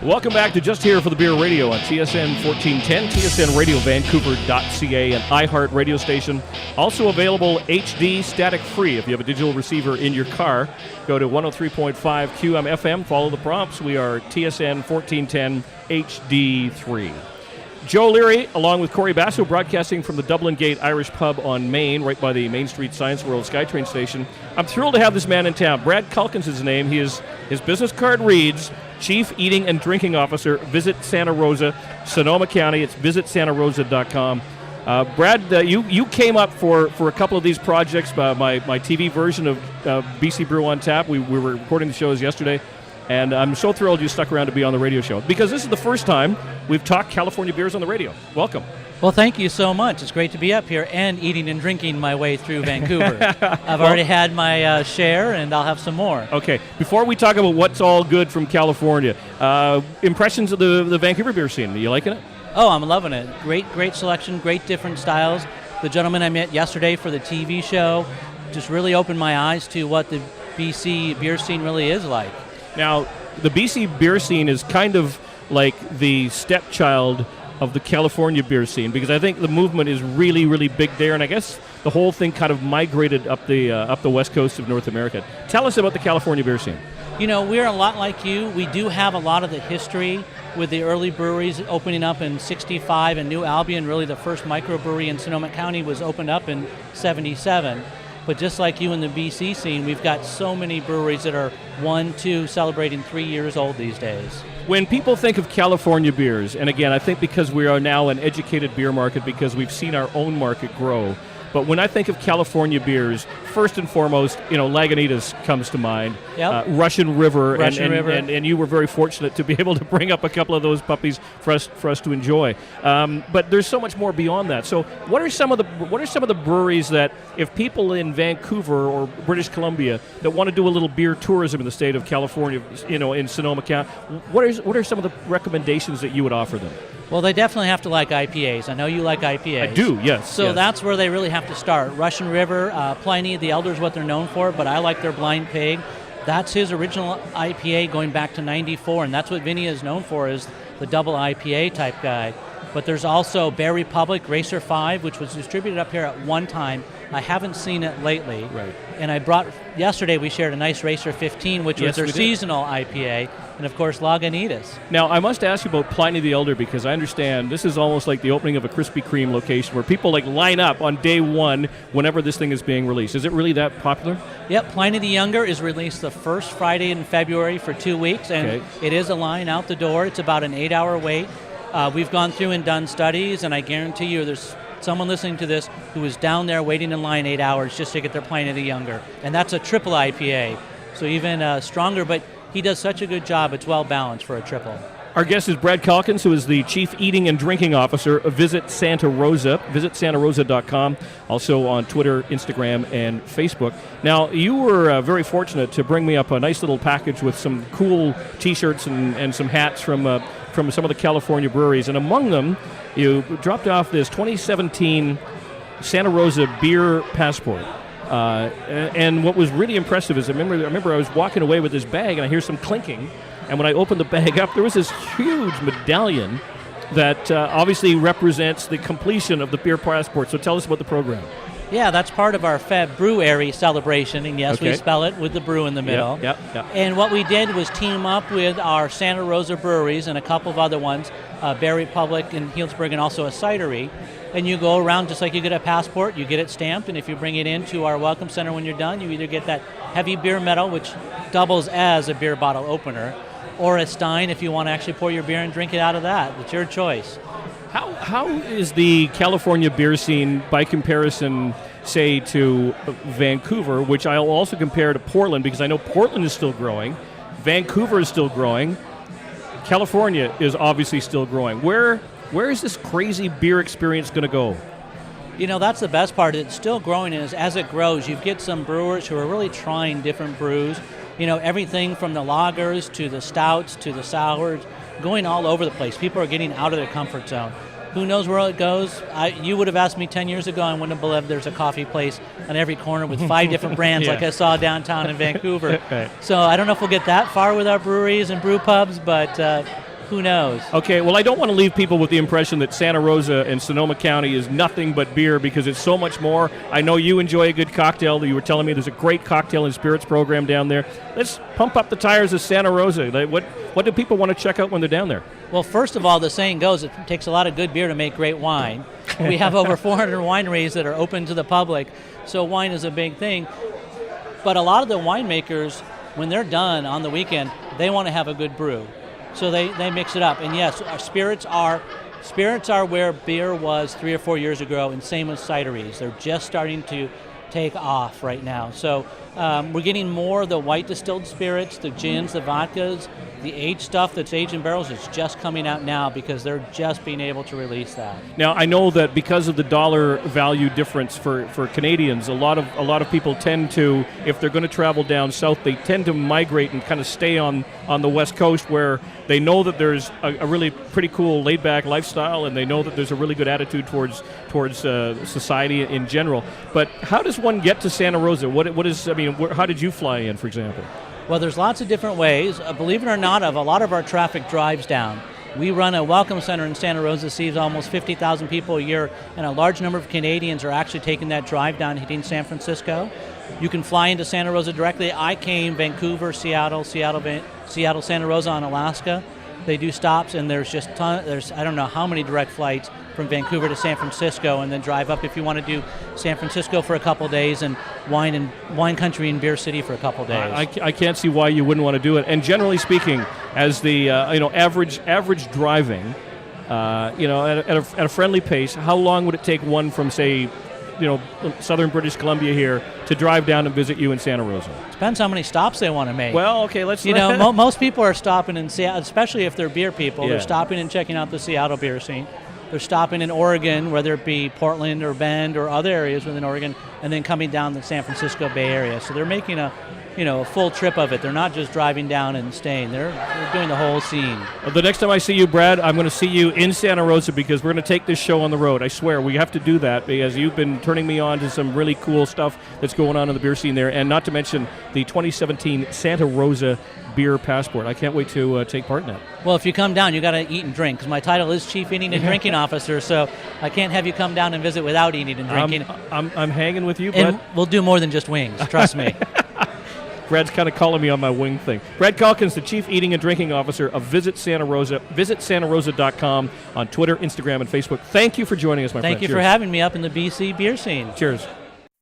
Welcome back to Just Here for the Beer Radio on TSN 1410, tsnradiovancouver.ca, and iHeart radio station. Also available HD static-free if you have a digital receiver in your car. Go to 103.5 QM FM, follow the prompts. We are TSN 1410 HD3. Joe Leary, along with Corey Basso, broadcasting from the Dublin Gate Irish Pub on Main, right by the Main Street Science World SkyTrain station. I'm thrilled to have this man in town. Brad Culkin's his name. His business card reads Chief Eating and Drinking Officer, Visit Santa Rosa, Sonoma County. It's visitsantarosa.com. Brad, you came up for a couple of these projects, my TV version of BC Brew on Tap. We were recording the shows yesterday, and I'm so thrilled you stuck around to be on the radio show, because this is the first time we've talked California beers on the radio. Welcome. Well, thank you so much. It's great to be up here and eating and drinking my way through Vancouver. I've already had my share, and I'll have some more. Okay. Before we talk about what's all good from California, impressions of the Vancouver beer scene. Are you liking it? Oh, I'm loving it. Great selection, great different styles. The gentleman I met yesterday for the TV show just really opened my eyes to what the BC beer scene really is like. Now, the BC beer scene is kind of like the stepchild of the California beer scene, because I think the movement is really, really big there, and I guess the whole thing kind of migrated up the west coast of North America. Tell us about the California beer scene. You know, we're a lot like you. We do have a lot of the history with the early breweries opening up in 65, and New Albion, really the first microbrewery in Sonoma County, was opened up in 77. But just like you in the BC scene, we've got so many breweries that are 1, 2, celebrating 3 years old these days. When people think of California beers, and again, I think because we are now an educated beer market, because we've seen our own market grow, but when I think of California beers, first and foremost, Lagunitas comes to mind. Yep. Russian River, River. And you were very fortunate to be able to bring up a couple of those puppies for us to enjoy. But there's so much more beyond that. So, what are some of the breweries that, if people in Vancouver or British Columbia that want to do a little beer tourism in the state of California, in Sonoma County, what are some of the recommendations that you would offer them? Well, they definitely have to like IPAs. I know you like IPAs. I do, yes. So that's where they really have to start. Russian River, Pliny the Elder is what they're known for, but I like their Blind Pig. That's his original IPA going back to 94, and that's what Vinny is known for, is the double IPA type guy. But there's also Bear Republic Racer 5, which was distributed up here at one time. I haven't seen it lately. Right. And yesterday we shared a nice Racer 15, which was their seasonal IPA, and of course Lagunitas. Now, I must ask you about Pliny the Elder, because I understand this is almost like the opening of a Krispy Kreme location where people line up on day one whenever this thing is being released. Is it really that popular? Yep, Pliny the Younger is released the first Friday in February for 2 weeks, and It is a line out the door. It's about an 8-hour wait. We've gone through and done studies, and I guarantee you there's someone listening to this who is down there waiting in line 8 hours just to get their Pliny the Younger. And that's a triple IPA, so even stronger, but he does such a good job. It's well balanced for a triple. Our guest is Brad Culkin, who is the Chief Eating and Drinking Officer of Visit Santa Rosa. Visit santarosa.com, also on Twitter, Instagram, and Facebook. Now, you were very fortunate to bring me up a nice little package with some cool T-shirts and some hats from some of the California breweries. And among them, you dropped off this 2017 Santa Rosa beer passport. And what was really impressive is I remember I was walking away with this bag, and I hear some clinking. And when I opened the bag up, there was this huge medallion that obviously represents the completion of the beer passport. So tell us about the program. Yeah, that's part of our February celebration, and yes, we spell it with the brew in the middle. Yep. And what we did was team up with our Santa Rosa breweries and a couple of other ones, Bear Republic in Healdsburg, and also a cidery. And you go around just like you get a passport, you get it stamped, and if you bring it into our Welcome Center when you're done, you either get that heavy beer medal, which doubles as a beer bottle opener, or a Stein if you want to actually pour your beer and drink it out of that. It's your choice. How is the California beer scene by comparison, say, to Vancouver, which I'll also compare to Portland, because I know Portland is still growing, Vancouver is still growing, California is obviously still growing. Where is this crazy beer experience going to go? You know, that's the best part. It's still growing, and as it grows, you get some brewers who are really trying different brews. You know, everything from the lagers to the stouts to the sours, going all over the place. People are getting out of their comfort zone. Who knows where it goes? You would have asked me 10 years ago, I wouldn't have believed there's a coffee place on every corner with 5 different brands like I saw downtown in Vancouver. Right. So I don't know if we'll get that far with our breweries and brew pubs, but who knows? Okay, well, I don't want to leave people with the impression that Santa Rosa and Sonoma County is nothing but beer, because it's so much more. I know you enjoy a good cocktail. You were telling me there's a great cocktail and spirits program down there. Let's pump up the tires of Santa Rosa. What do people want to check out when they're down there? Well, first of all, the saying goes, it takes a lot of good beer to make great wine. We have over 400 wineries that are open to the public, so wine is a big thing. But a lot of the winemakers, when they're done on the weekend, they want to have a good brew. So they mix it up. And yes, our spirits are where beer was 3 or 4 years ago, and same with cideries. They're just starting to take off right now. So we're getting more of the white distilled spirits, the gins, the vodkas. The aged stuff that's aged in barrels is just coming out now because they're just being able to release that. Now, I know that because of the dollar value difference for Canadians, a lot of people tend to, if they're going to travel down south, they tend to migrate and kind of stay on the West Coast, where they know that there's a really pretty cool laid-back lifestyle, and they know that there's a really good attitude towards society in general. But how does one get to Santa Rosa? How did you fly in, for example? Well, there's lots of different ways. Believe it or not, a lot of our traffic drives down. We run a welcome center in Santa Rosa, sees almost 50,000 people a year, and a large number of Canadians are actually taking that drive down, hitting San Francisco. You can fly into Santa Rosa directly. I came Vancouver, Seattle, Santa Rosa on Alaska. They do stops, and there's I don't know how many direct flights from Vancouver to San Francisco, and then drive up if you want to do San Francisco for a couple days and wine country and beer city for a couple days. I can't see why you wouldn't want to do it. And generally speaking, as the average driving, at a friendly pace, how long would it take one from, say, southern British Columbia here to drive down and visit you in Santa Rosa? Depends how many stops they want to make. Well, okay, most people are stopping in Seattle, especially if they're beer people. Yeah. They're stopping and checking out the Seattle beer scene. They're stopping in Oregon, whether it be Portland or Bend or other areas within Oregon, and then coming down the San Francisco Bay Area. So they're making a full trip of it. They're not just driving down and staying. They're doing the whole scene. Well, the next time I see you, Brad, I'm going to see you in Santa Rosa, because we're going to take this show on the road. I swear, we have to do that, because you've been turning me on to some really cool stuff that's going on in the beer scene there, and not to mention the 2017 Santa Rosa Beer Passport. I can't wait to take part in that. Well, if you come down, you got to eat and drink, because my title is Chief Eating and Drinking Officer, so I can't have you come down and visit without eating and drinking. I'm hanging with you, and bud. We'll do more than just wings, trust me. Brad's kind of calling me on my wing thing. Brad Calkins, the Chief Eating and Drinking Officer of Visit Santa Rosa. Visit santarosa.com on Twitter, Instagram, and Facebook. Thank you for joining us, my friend. Thank you for having me up in the BC beer scene. Cheers.